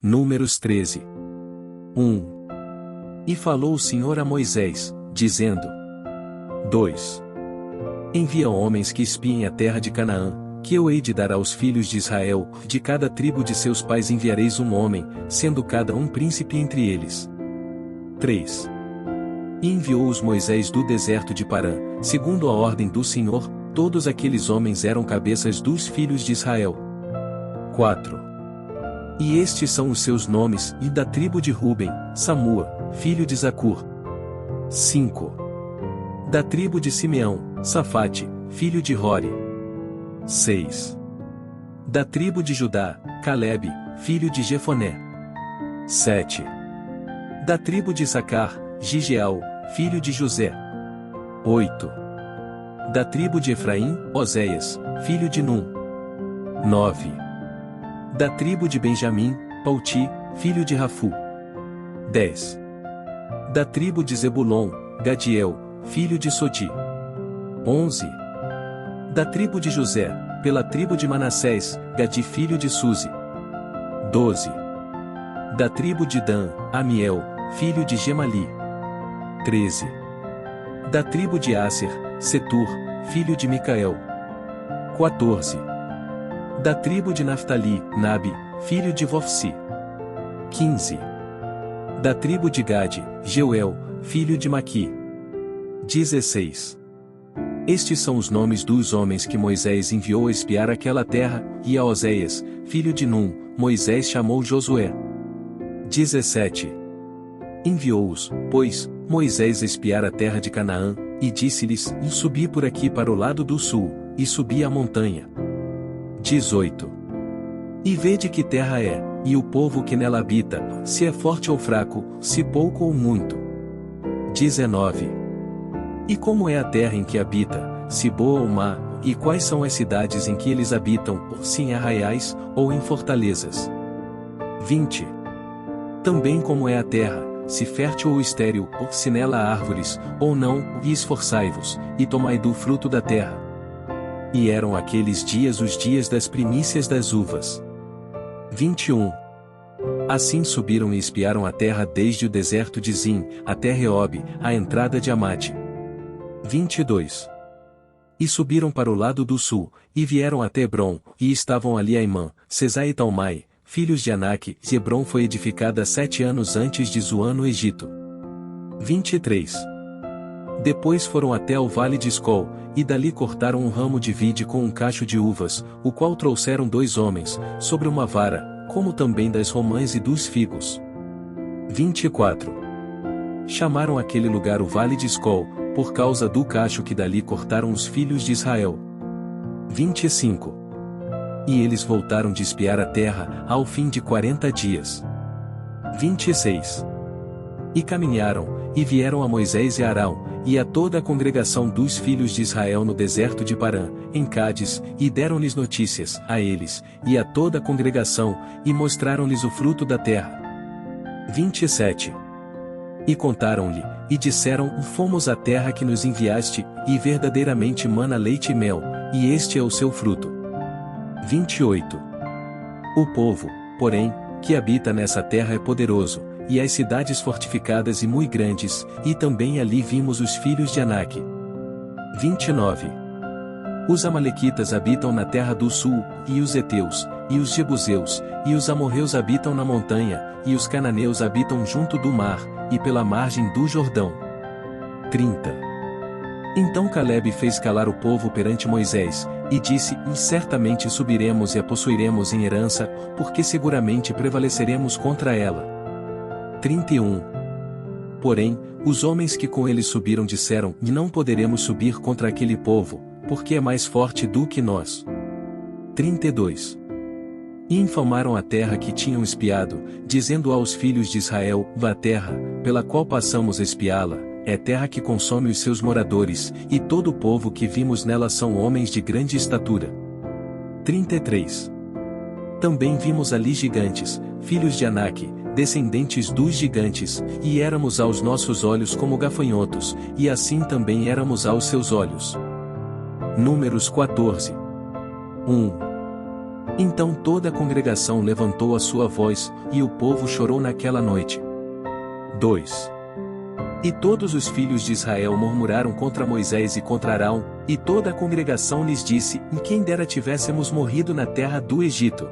Números 13. 1. E falou o Senhor a Moisés, dizendo: 2. Envia homens que espiem a terra de Canaã, que eu hei de dar aos filhos de Israel, de cada tribo de seus pais enviareis um homem, sendo cada um príncipe entre eles. 3. E enviou-os Moisés do deserto de Parã, segundo a ordem do Senhor, todos aqueles homens eram cabeças dos filhos de Israel. 4. E estes são os seus nomes, e da tribo de Ruben, Samua, filho de Zacur. 5. Da tribo de Simeão, Safate, filho de Hori. 6. Da tribo de Judá, Calebe, filho de Jefoné. 7. Da tribo de Issacar, Gigeal, filho de José. 8. Da tribo de Efraim, Oséias, filho de Num. 9. Da tribo de Benjamim, Pauti, filho de Rafu. 10. Da tribo de Zebulon, Gadiel, filho de Sodi. 11. Da tribo de José, pela tribo de Manassés, Gadi filho de Suzi. 12. Da tribo de Dan, Amiel, filho de Gemali. 13. Da tribo de Aser, Setur, filho de Micael. 14. Da tribo de Naftali, Nabi, filho de Vofsi. 15. Da tribo de Gade, Jeuel, filho de Maqui. 16. Estes são os nomes dos homens que Moisés enviou a espiar aquela terra, e a Oséias, filho de Num, Moisés chamou Josué. 17. Enviou-os, pois, Moisés a espiar a terra de Canaã, e disse-lhes: subi por aqui para o lado do sul, e subi a montanha. 18. E vede que terra é, e o povo que nela habita, se é forte ou fraco, se pouco ou muito. 19. E como é a terra em que habita, se boa ou má, e quais são as cidades em que eles habitam, se em arraiais, ou em fortalezas. 20. Também como é a terra, se fértil ou estéril, ou se nela há árvores, ou não, e esforçai-vos, e tomai do fruto da terra. E eram aqueles dias os dias das primícias das uvas. 21. Assim subiram e espiaram a terra desde o deserto de Zim, até Reob, a entrada de Amate. 22. E subiram para o lado do sul, e vieram até Hebron, e estavam ali Aimã, Sesai e Talmai, filhos de Anak, e Hebron foi edificada 7 anos antes de Zoan no Egito. 23. Depois foram até o vale de Escol, e dali cortaram um ramo de vide com um cacho de uvas, o qual trouxeram 2 homens, sobre uma vara, como também das romãs e dos figos. 24. Chamaram aquele lugar o vale de Escol, por causa do cacho que dali cortaram os filhos de Israel. 25. E eles voltaram de espiar a terra, ao fim de 40 dias. 26. E caminharam, e vieram a Moisés e a Arão, e a toda a congregação dos filhos de Israel no deserto de Parã, em Cádiz, e deram-lhes notícias, a eles, e a toda a congregação, e mostraram-lhes o fruto da terra. 27. E contaram-lhe, e disseram: fomos à terra que nos enviaste, e verdadeiramente mana leite e mel, e este é o seu fruto. 28. O povo, porém, que habita nessa terra é poderoso, e as cidades fortificadas e muito grandes, e também ali vimos os filhos de Anak. 29. Os amalequitas habitam na terra do sul, e os heteus, e os jebuseus, e os amorreus habitam na montanha, e os cananeus habitam junto do mar, e pela margem do Jordão. 30. Então Calebe fez calar o povo perante Moisés, e disse: certamente subiremos e a possuiremos em herança, porque seguramente prevaleceremos contra ela. 31. Porém, os homens que com ele subiram disseram: não poderemos subir contra aquele povo, porque é mais forte do que nós. 32. E infamaram a terra que tinham espiado, dizendo aos filhos de Israel: a terra, pela qual passamos a espiá-la, é terra que consome os seus moradores, e todo o povo que vimos nela são homens de grande estatura. 33. Também vimos ali gigantes, filhos de Anak, descendentes dos gigantes, e éramos aos nossos olhos como gafanhotos, e assim também éramos aos seus olhos. Números 14. 1. Então toda a congregação levantou a sua voz, e o povo chorou naquela noite. 2. E todos os filhos de Israel murmuraram contra Moisés e contra Arão, e toda a congregação lhes disse: em quem dera tivéssemos morrido na terra do Egito,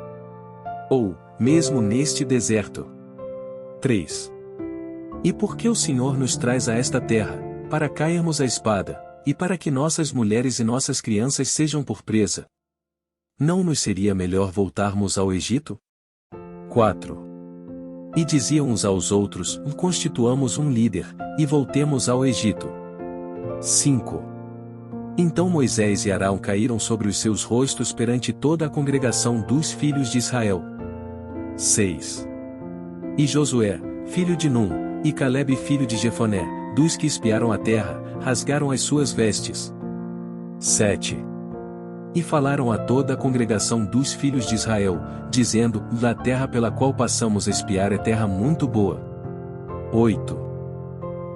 ou, mesmo neste deserto. 3. E por que o Senhor nos traz a esta terra, para cairmos à espada, e para que nossas mulheres e nossas crianças sejam por presa? Não nos seria melhor voltarmos ao Egito? 4. E diziam uns aos outros: constituamos um líder, e voltemos ao Egito. 5. Então Moisés e Arão caíram sobre os seus rostos perante toda a congregação dos filhos de Israel. 6. E Josué, filho de Num, e Calebe filho de Jefoné, dos que espiaram a terra, rasgaram as suas vestes. 7. E falaram a toda a congregação dos filhos de Israel, dizendo: a terra pela qual passamos a espiar é terra muito boa. 8.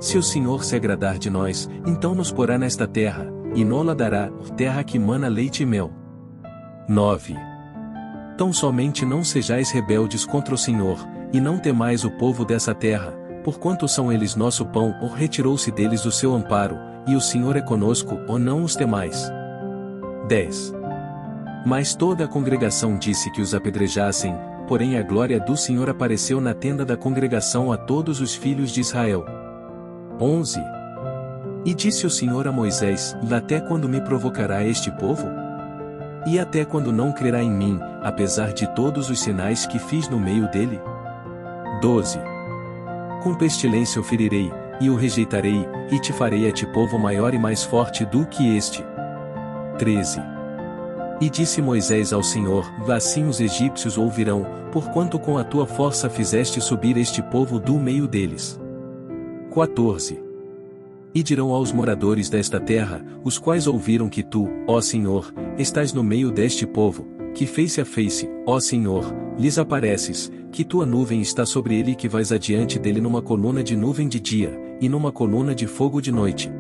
Se o Senhor se agradar de nós, então nos porá nesta terra, e nola dará, terra que mana leite e mel. 9. Tão somente não sejais rebeldes contra o Senhor, e não temais o povo dessa terra, porquanto são eles nosso pão, ou retirou-se deles o seu amparo, e o Senhor é conosco, ou não os temais. 10. Mas toda a congregação disse que os apedrejassem, porém a glória do Senhor apareceu na tenda da congregação a todos os filhos de Israel. 11. E disse o Senhor a Moisés: até quando me provocará este povo? E até quando não crerá em mim, apesar de todos os sinais que fiz no meio dele? 12. Com pestilência o ferirei, e o rejeitarei, e te farei a ti povo maior e mais forte do que este. 13. E disse Moisés ao Senhor: assim os egípcios ouvirão, porquanto com a tua força fizeste subir este povo do meio deles. 14. E dirão aos moradores desta terra, os quais ouviram que tu, ó Senhor, estás no meio deste povo, que face a face, ó Senhor, lhes apareces, que tua nuvem está sobre ele e que vais adiante dele numa coluna de nuvem de dia, e numa coluna de fogo de noite.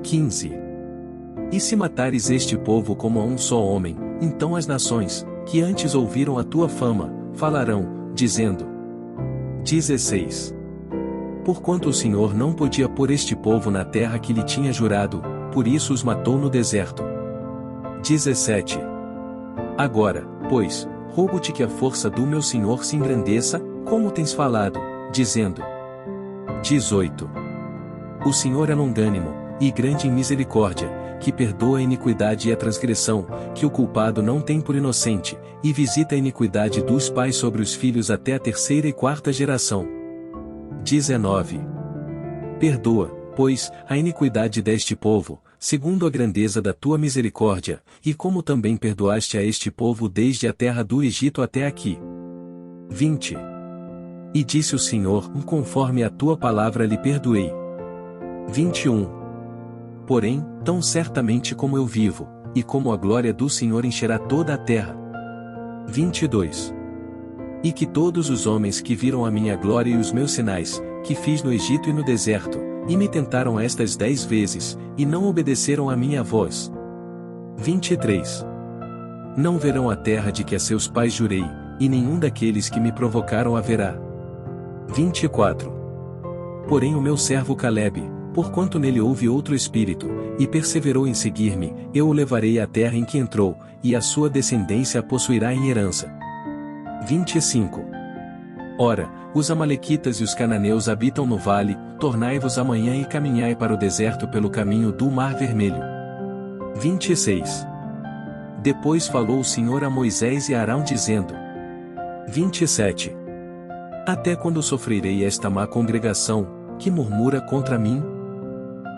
15. E se matares este povo como a um só homem, então as nações, que antes ouviram a tua fama, falarão, dizendo: 16. Porquanto o Senhor não podia pôr este povo na terra que lhe tinha jurado, por isso os matou no deserto. 17. Agora, pois, rogo-te que a força do meu Senhor se engrandeça, como tens falado, dizendo. 18. O Senhor é longânimo, e grande em misericórdia, que perdoa a iniquidade e a transgressão, que o culpado não tem por inocente, e visita a iniquidade dos pais sobre os filhos até a terceira e quarta geração. 19. Perdoa, pois, a iniquidade deste povo, segundo a grandeza da tua misericórdia, e como também perdoaste a este povo desde a terra do Egito até aqui. 20. E disse o Senhor: conforme a tua palavra lhe perdoei. 21. Porém, tão certamente como eu vivo, e como a glória do Senhor encherá toda a terra. 22. E que todos os homens que viram a minha glória e os meus sinais, que fiz no Egito e no deserto, e me tentaram estas 10 vezes, e não obedeceram à minha voz. 23. Não verão a terra de que a seus pais jurei, e nenhum daqueles que me provocaram a verá. 24. Porém o meu servo Calebe, porquanto nele houve outro espírito, e perseverou em seguir-me, eu o levarei à terra em que entrou, e a sua descendência a possuirá em herança. 25. Ora, os amalequitas e os cananeus habitam no vale, tornai-vos amanhã e caminhai para o deserto pelo caminho do Mar Vermelho. 26. Depois falou o Senhor a Moisés e a Arão dizendo. 27. Até quando sofrerei esta má congregação, que murmura contra mim?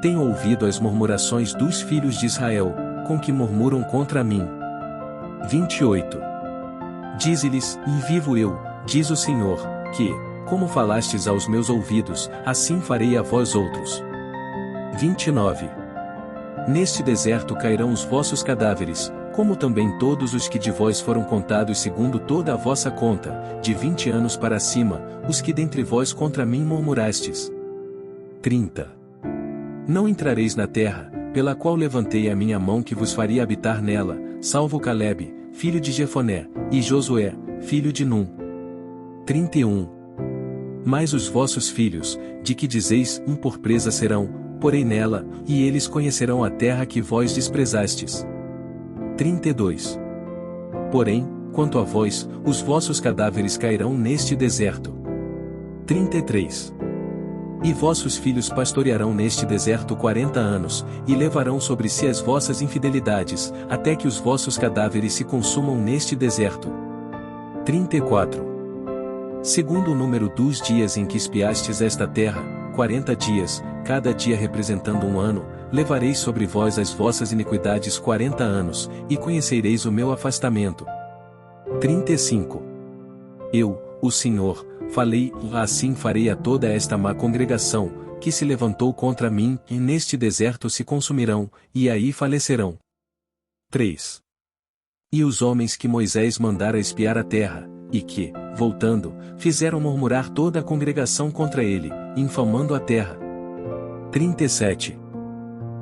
Tenho ouvido as murmurações dos filhos de Israel, com que murmuram contra mim. 28. Dize-lhes: e vivo eu, diz o Senhor, que, como falastes aos meus ouvidos, assim farei a vós outros. 29. Neste deserto cairão os vossos cadáveres, como também todos os que de vós foram contados segundo toda a vossa conta, de 20 anos para cima, os que dentre vós contra mim murmurastes. 30. Não entrareis na terra, pela qual levantei a minha mão que vos faria habitar nela, salvo Calebe, filho de Jefoné, e Josué, filho de Num. 31. Mas os vossos filhos, de que dizeis, por presa serão, porém nela, e eles conhecerão a terra que vós desprezastes. 32. Porém, quanto a vós, os vossos cadáveres cairão neste deserto. 33. E vossos filhos pastorearão neste deserto 40 anos, e levarão sobre si as vossas infidelidades, até que os vossos cadáveres se consumam neste deserto. 34. Segundo o número dos dias em que espiastes esta terra, 40 dias, cada dia representando um ano, levareis sobre vós as vossas iniquidades 40 anos, e conhecereis o meu afastamento. 35. Eu, o Senhor, falei, assim farei a toda esta má congregação, que se levantou contra mim, e neste deserto se consumirão, e aí falecerão. 3. E os homens que Moisés mandara espiar a terra, e que, voltando, fizeram murmurar toda a congregação contra ele, infamando a terra. 37.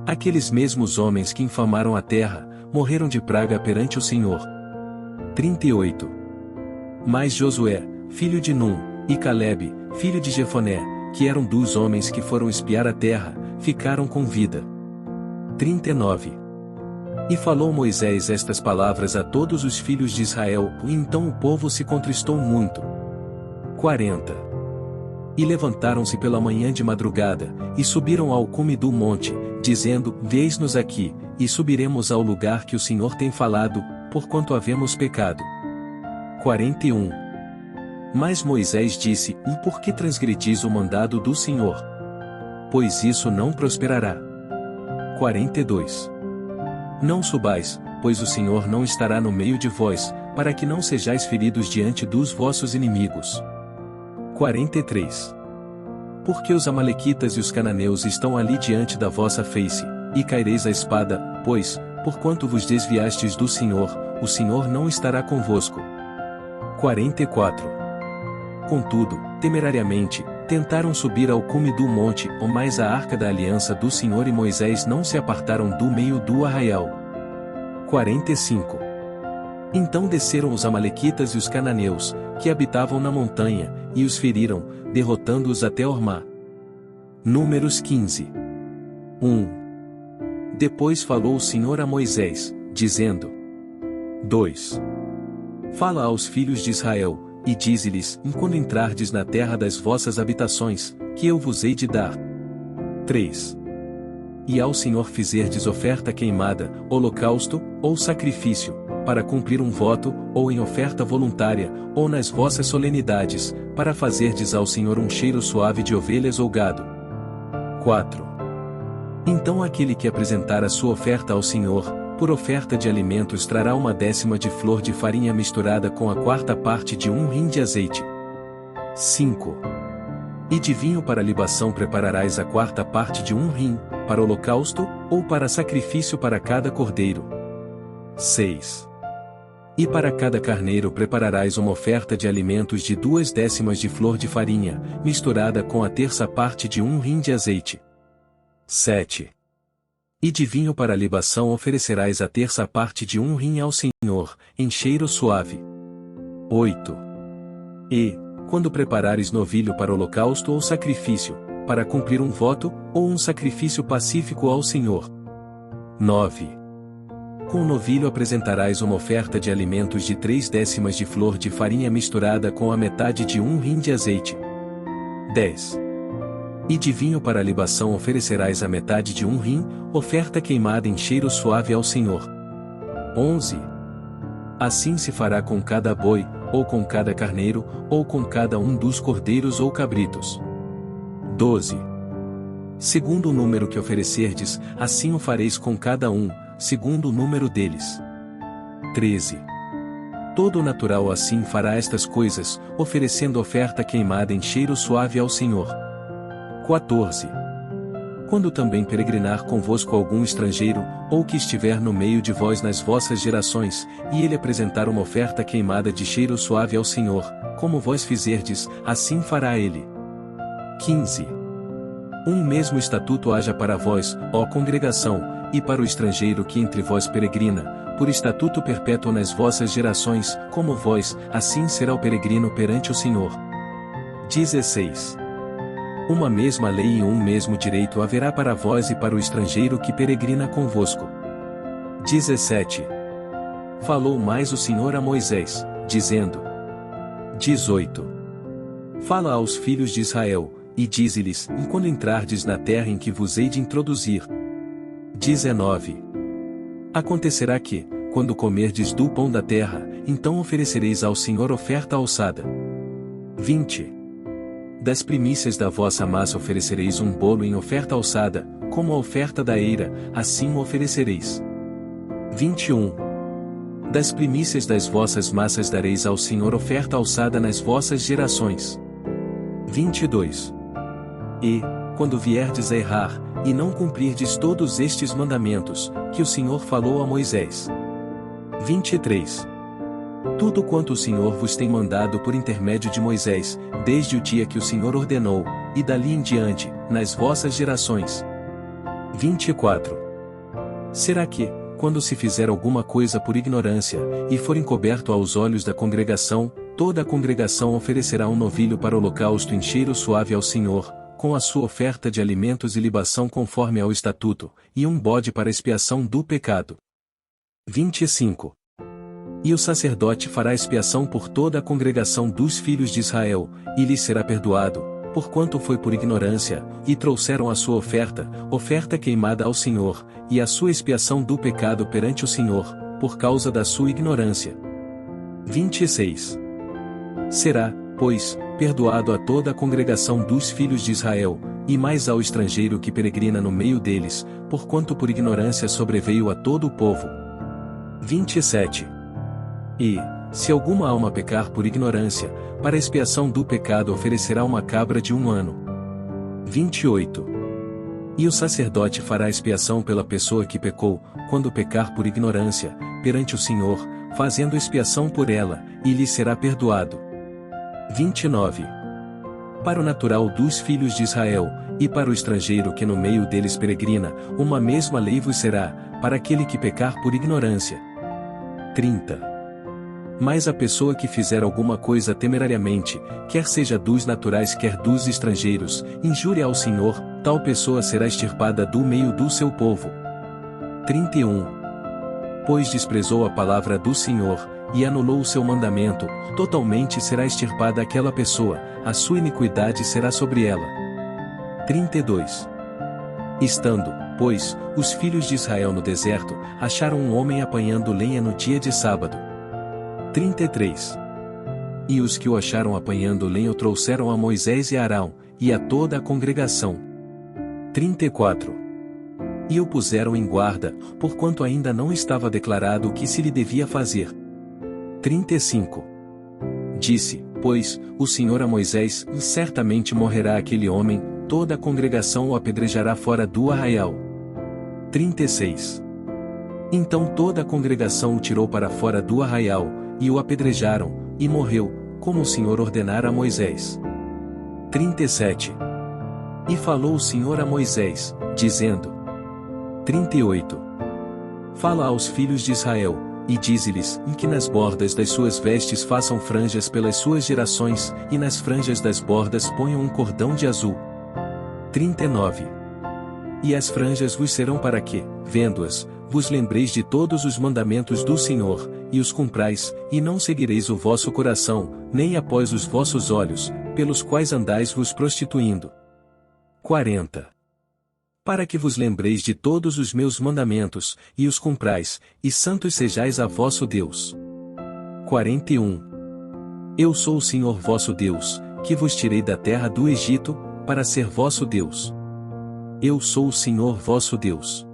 Aqueles mesmos homens que infamaram a terra, morreram de praga perante o Senhor. 38. Mas Josué, filho de Num, e Calebe, filho de Jefoné, que eram 2 homens que foram espiar a terra, ficaram com vida. 39. E falou Moisés estas palavras a todos os filhos de Israel, e então o povo se contristou muito. 40. E levantaram-se pela manhã de madrugada, e subiram ao cume do monte, dizendo, Vês-nos aqui, e subiremos ao lugar que o Senhor tem falado, porquanto havemos pecado. 41. Mas Moisés disse, por que transgredis o mandado do Senhor? Pois isso não prosperará. 42. Não subais, pois o Senhor não estará no meio de vós, para que não sejais feridos diante dos vossos inimigos. 43. Porque os amalequitas e os cananeus estão ali diante da vossa face, e caireis a espada, pois, porquanto vos desviastes do Senhor, o Senhor não estará convosco. 44. Contudo, temerariamente, tentaram subir ao cume do monte, mas a arca da aliança do Senhor e Moisés não se apartaram do meio do arraial. 45. Então desceram os amalequitas e os cananeus, que habitavam na montanha, e os feriram, derrotando-os até Ormá. Números 15. 1. Depois falou o Senhor a Moisés, dizendo: 2. Fala aos filhos de Israel, e dize-lhes, quando entrardes na terra das vossas habitações, que eu vos hei de dar. 3. E ao Senhor fizerdes oferta queimada, holocausto, ou sacrifício, para cumprir um voto, ou em oferta voluntária, ou nas vossas solenidades, para fazerdes ao Senhor um cheiro suave de ovelhas ou gado. 4. Então aquele que apresentar a sua oferta ao Senhor, por oferta de alimentos trará 1/10 de flor de farinha misturada com a 4ª parte de 1 rim de azeite. 5. E de vinho para libação prepararás a 4ª parte de 1 rim, para holocausto, ou para sacrifício para cada cordeiro. 6. E para cada carneiro prepararás uma oferta de alimentos de 2/10 de flor de farinha, misturada com a 1/3 parte de 1 rim de azeite. 7. E de vinho para libação oferecerás a 1/3 parte de 1 rim ao Senhor, em cheiro suave. 8. E, quando preparares novilho para holocausto ou sacrifício, para cumprir um voto, ou um sacrifício pacífico ao Senhor. 9. Com o novilho apresentarás uma oferta de alimentos de 3/10 de flor de farinha misturada com a metade de 1 rim de azeite. 10. E de vinho para libação oferecerás a metade de 1 rim, oferta queimada em cheiro suave ao Senhor. 11. Assim se fará com cada boi, ou com cada carneiro, ou com cada um dos cordeiros ou cabritos. 12. Segundo o número que oferecerdes, assim o fareis com cada um, segundo o número deles. 13. Todo natural assim fará estas coisas, oferecendo oferta queimada em cheiro suave ao Senhor. 14. Quando também peregrinar convosco algum estrangeiro, ou que estiver no meio de vós nas vossas gerações, e ele apresentar uma oferta queimada de cheiro suave ao Senhor, como vós fizerdes, assim fará ele. 15. Um mesmo estatuto haja para vós, ó congregação, e para o estrangeiro que entre vós peregrina, por estatuto perpétuo nas vossas gerações, como vós, assim será o peregrino perante o Senhor. 16. Uma mesma lei e um mesmo direito haverá para vós e para o estrangeiro que peregrina convosco. 17. Falou mais o Senhor a Moisés, dizendo: 18. Fala aos filhos de Israel, e dize-lhes, quando entrardes na terra em que vos hei de introduzir. 19. Acontecerá que, quando comerdes do pão da terra, então oferecereis ao Senhor oferta alçada. 20. Das primícias da vossa massa oferecereis um bolo em oferta alçada, como a oferta da eira, assim o oferecereis. 21. Das primícias das vossas massas dareis ao Senhor oferta alçada nas vossas gerações. 22. E, quando vierdes a errar, e não cumprirdes todos estes mandamentos, que o Senhor falou a Moisés. 23. Tudo quanto o Senhor vos tem mandado por intermédio de Moisés, desde o dia que o Senhor ordenou, e dali em diante, nas vossas gerações. 24. Será que, quando se fizer alguma coisa por ignorância, e for encoberto aos olhos da congregação, toda a congregação oferecerá um novilho para holocausto em cheiro suave ao Senhor, com a sua oferta de alimentos e libação conforme ao estatuto, e um bode para expiação do pecado. 25. E o sacerdote fará expiação por toda a congregação dos filhos de Israel, e lhes será perdoado, porquanto foi por ignorância, e trouxeram a sua oferta queimada ao Senhor, e a sua expiação do pecado perante o Senhor, por causa da sua ignorância. 26. Será, pois, perdoado a toda a congregação dos filhos de Israel, e mais ao estrangeiro que peregrina no meio deles, porquanto por ignorância sobreveio a todo o povo. 27. E, se alguma alma pecar por ignorância, para expiação do pecado oferecerá uma cabra de 1 ano. 28. E o sacerdote fará expiação pela pessoa que pecou, quando pecar por ignorância, perante o Senhor, fazendo expiação por ela, e lhe será perdoado. 29. Para o natural dos filhos de Israel, e para o estrangeiro que no meio deles peregrina, uma mesma lei vos será, para aquele que pecar por ignorância. 30. Mas a pessoa que fizer alguma coisa temerariamente, quer seja dos naturais quer dos estrangeiros, injúria ao Senhor, tal pessoa será extirpada do meio do seu povo. 31. Pois desprezou a palavra do Senhor, e anulou o seu mandamento, totalmente será extirpada aquela pessoa, a sua iniquidade será sobre ela. 32. Estando, pois, os filhos de Israel no deserto, acharam um homem apanhando lenha no dia de sábado. 33. E os que o acharam apanhando lenha o trouxeram a Moisés e a Arão, e a toda a congregação. 34. E o puseram em guarda, porquanto ainda não estava declarado o que se lhe devia fazer. 35. Disse, pois, o Senhor a Moisés: certamente morrerá aquele homem, toda a congregação o apedrejará fora do arraial. 36. Então toda a congregação o tirou para fora do arraial, e o apedrejaram, e morreu, como o Senhor ordenara a Moisés. 37. E falou o Senhor a Moisés, dizendo: 38. Fala aos filhos de Israel, e dize-lhes, que nas bordas das suas vestes façam franjas pelas suas gerações, e nas franjas das bordas ponham um cordão de azul. 39. E as franjas vos serão para que, vendo-as, vos lembreis de todos os mandamentos do Senhor, e os cumprais, e não seguireis o vosso coração, nem após os vossos olhos, pelos quais andais vos prostituindo. 40. Para que vos lembreis de todos os meus mandamentos, e os cumprais, e santos sejais a vosso Deus. 41. Eu sou o Senhor vosso Deus, que vos tirei da terra do Egito, para ser vosso Deus. Eu sou o Senhor vosso Deus.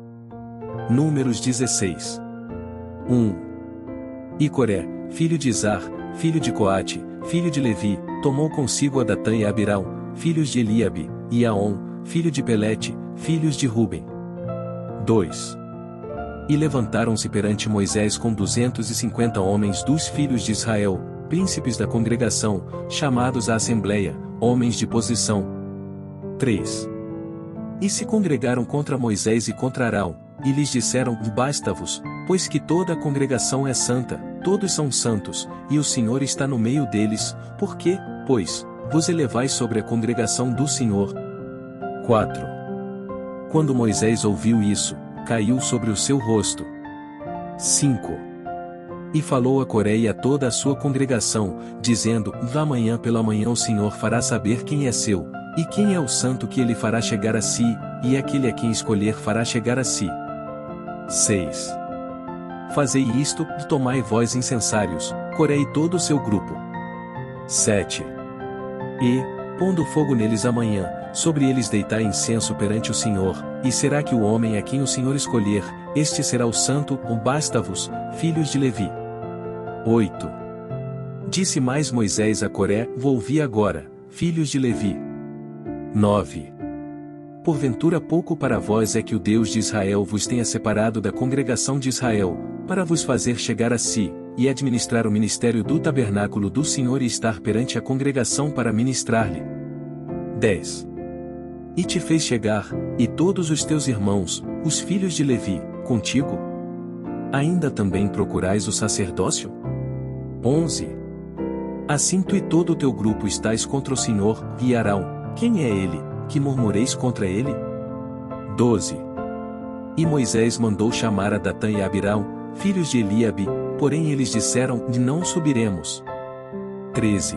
Números 16. 1. E Coré, filho de Izar, filho de Coate, filho de Levi, tomou consigo a Datã e Abirão, filhos de Eliabe, e Aon, filho de Pelete, filhos de Ruben. 2. E levantaram-se perante Moisés com 250 homens dos filhos de Israel, príncipes da congregação, chamados à assembleia, homens de posição. 3. E se congregaram contra Moisés e contra Arão, e lhes disseram: Basta-vos, pois que toda a congregação é santa, todos são santos, e o Senhor está no meio deles, por que, pois, vos elevais sobre a congregação do Senhor? 4. Quando Moisés ouviu isso, caiu sobre o seu rosto. 5. E falou a Coré e a toda a sua congregação, dizendo: Amanhã pela manhã o Senhor fará saber quem é seu, e quem é o santo que ele fará chegar a si, e aquele a quem escolher fará chegar a si. 6. Fazei isto, tomai vós incensários, Coré e todo o seu grupo. 7. E, pondo fogo neles amanhã, sobre eles deitai incenso perante o Senhor, e será que o homem a quem o Senhor escolher, este será o santo, basta-vos, filhos de Levi. 8. Disse mais Moisés a Coré: Ouvi agora, filhos de Levi. 9. Porventura pouco para vós é que o Deus de Israel vos tenha separado da congregação de Israel, para vos fazer chegar a si, e administrar o ministério do tabernáculo do Senhor e estar perante a congregação para ministrar-lhe. 10. E te fez chegar, e todos os teus irmãos, os filhos de Levi, contigo? Ainda também procurais o sacerdócio? 11. Assim tu e todo o teu grupo estáis contra o Senhor, e Arão, quem é ele, que murmureis contra ele? 12. E Moisés mandou chamar a Datã e Abirão, filhos de Eliabe, porém eles disseram: Não subiremos. 13.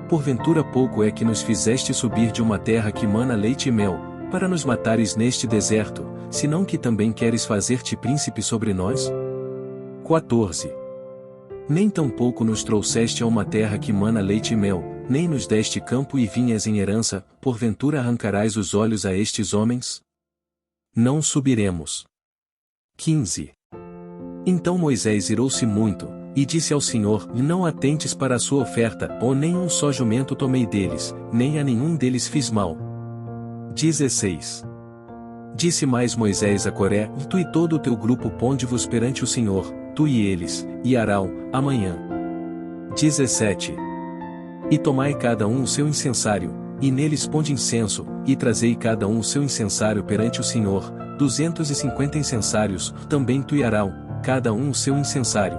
Porventura pouco é que nos fizeste subir de uma terra que mana leite e mel, para nos matares neste deserto, senão que também queres fazer-te príncipe sobre nós? 14. Nem tampouco nos trouxeste a uma terra que mana leite e mel, nem nos deste campo e vinhas em herança, porventura arrancarás os olhos a estes homens? Não subiremos. 15. Então Moisés irou-se muito, e disse ao Senhor: Não atentes para a sua oferta, ou nem um só jumento tomei deles, nem a nenhum deles fiz mal. 16. Disse mais Moisés a Coré: Tu e todo o teu grupo ponde-vos perante o Senhor, tu e eles, e Arão, amanhã. 17. E tomai cada um o seu incensário, e neles ponde incenso, e trazei cada um o seu incensário perante o Senhor, 250 incensários, também tu e Arão, cada um o seu incensário.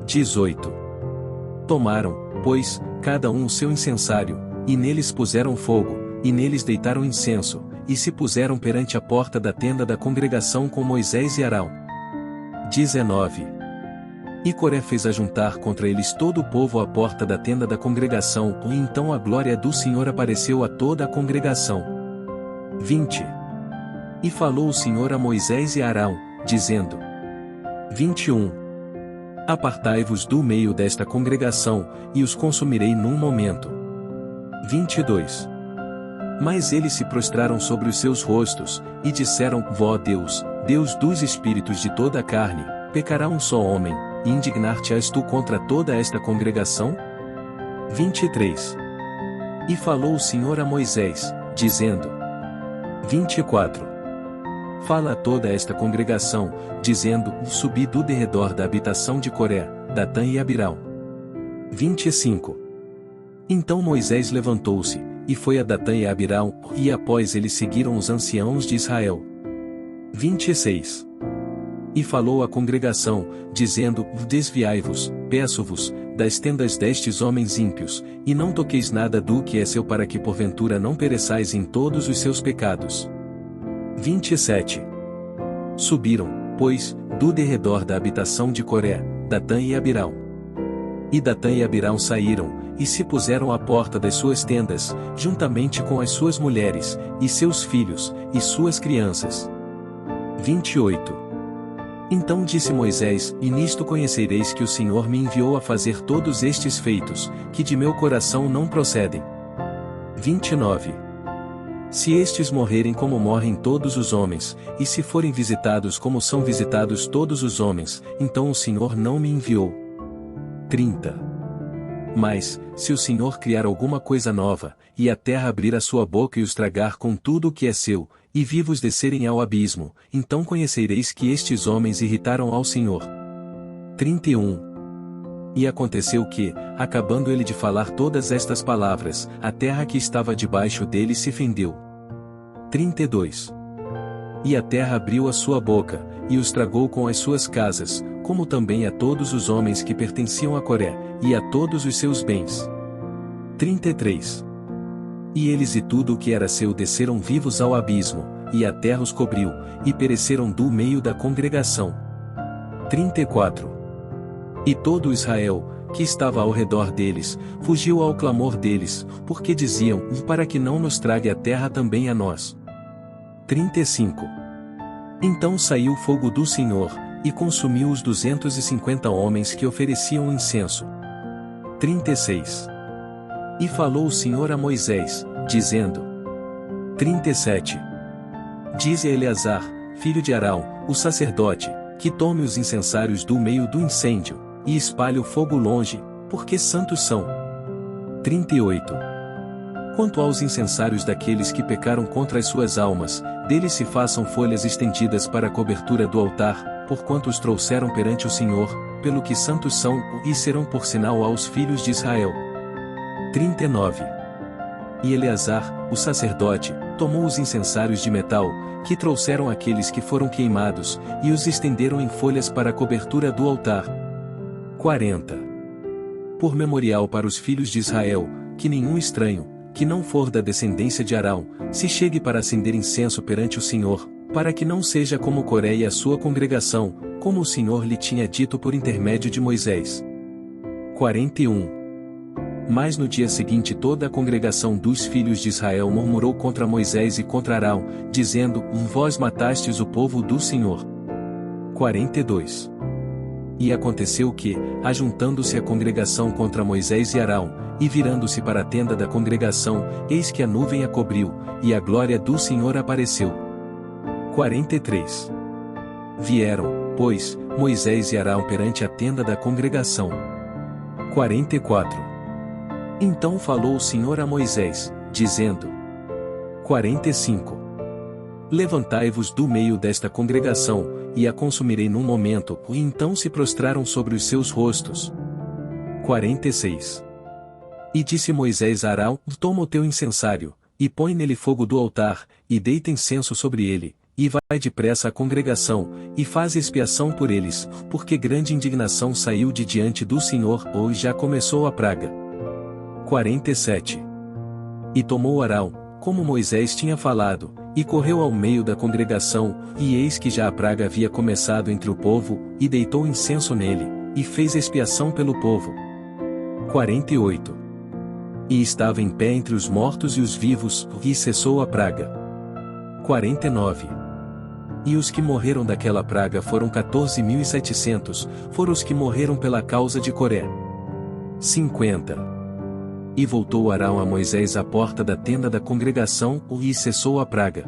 18. Tomaram, pois, cada um o seu incensário, e neles puseram fogo, e neles deitaram incenso, e se puseram perante a porta da tenda da congregação com Moisés e Arão. 19. E Coré fez ajuntar contra eles todo o povo à porta da tenda da congregação, e então a glória do Senhor apareceu a toda a congregação. 20. E falou o Senhor a Moisés e a Arão, dizendo: 21. Apartai-vos do meio desta congregação, e os consumirei num momento. 22. Mas eles se prostraram sobre os seus rostos, e disseram: Ó Deus, Deus dos espíritos de toda a carne, pecará um só homem, e indignar-te-ás tu contra toda esta congregação? 23. E falou o Senhor a Moisés, dizendo: 24. Fala a toda esta congregação, dizendo: Subi do derredor da habitação de Coré, Datã e Abirão. 25. Então Moisés levantou-se, e foi a Datã e a Abirão, e após eles seguiram os anciãos de Israel. 26. E falou à congregação, dizendo: Desviai-vos, peço-vos, das tendas destes homens ímpios, e não toqueis nada do que é seu, para que porventura não pereçais em todos os seus pecados. 27. Subiram, pois, do derredor da habitação de Coré, Datã e Abirão. E Datã e Abirão saíram, e se puseram à porta das suas tendas, juntamente com as suas mulheres, e seus filhos, e suas crianças. 28. Então disse Moisés: E nisto conhecereis que o Senhor me enviou a fazer todos estes feitos, que de meu coração não procedem. 29. Se estes morrerem como morrem todos os homens, e se forem visitados como são visitados todos os homens, então o Senhor não me enviou. 30. Mas, se o Senhor criar alguma coisa nova, e a terra abrir a sua boca e os tragar com tudo o que é seu, e vivos descerem ao abismo, então conhecereis que estes homens irritaram ao Senhor. 31. E aconteceu que, acabando ele de falar todas estas palavras, a terra que estava debaixo dele se fendeu. 32. E a terra abriu a sua boca, e os tragou com as suas casas, como também a todos os homens que pertenciam a Coré, e a todos os seus bens. 33. E eles e tudo o que era seu desceram vivos ao abismo, e a terra os cobriu, e pereceram do meio da congregação. 34. E todo Israel, que estava ao redor deles, fugiu ao clamor deles, porque diziam, para que não nos trague a terra também a nós. 35. Então saiu o fogo do Senhor, e consumiu os 250 homens que ofereciam incenso. 36. E falou o Senhor a Moisés, dizendo. 37. Dize a Eleazar, filho de Arão, o sacerdote, que tome os incensários do meio do incêndio, e espalhe o fogo longe, porque santos são. 38. Quanto aos incensários daqueles que pecaram contra as suas almas, deles se façam folhas estendidas para a cobertura do altar, porquanto os trouxeram perante o Senhor, pelo que santos são, e serão por sinal aos filhos de Israel. 39. E Eleazar, o sacerdote, tomou os incensários de metal, que trouxeram aqueles que foram queimados, e os estenderam em folhas para a cobertura do altar. 40. Por memorial para os filhos de Israel, que nenhum estranho, que não for da descendência de Arão, se chegue para acender incenso perante o Senhor, para que não seja como Coré e a sua congregação, como o Senhor lhe tinha dito por intermédio de Moisés. 41. Mas no dia seguinte toda a congregação dos filhos de Israel murmurou contra Moisés e contra Arão, dizendo, vós matastes o povo do Senhor. 42. E aconteceu que, ajuntando-se a congregação contra Moisés e Arão, e virando-se para a tenda da congregação, eis que a nuvem a cobriu, e a glória do Senhor apareceu. 43. Vieram, pois, Moisés e Arão perante a tenda da congregação. 44. Então falou o Senhor a Moisés, dizendo. 45. Levantai-vos do meio desta congregação, e a consumirei num momento, e então se prostraram sobre os seus rostos. 46. E disse Moisés a Arão, toma o teu incensário, e põe nele fogo do altar, e deita incenso sobre ele, e vai depressa à congregação, e faz expiação por eles, porque grande indignação saiu de diante do Senhor, ou já começou a praga. 47. E tomou Arão, como Moisés tinha falado, e correu ao meio da congregação, e eis que já a praga havia começado entre o povo, e deitou incenso nele, e fez expiação pelo povo. 48. E estava em pé entre os mortos e os vivos, e cessou a praga. 49. E os que morreram daquela praga foram 14.700, foram os que morreram pela causa de Coré. 50. E voltou Arão a Moisés à porta da tenda da congregação, e cessou a praga.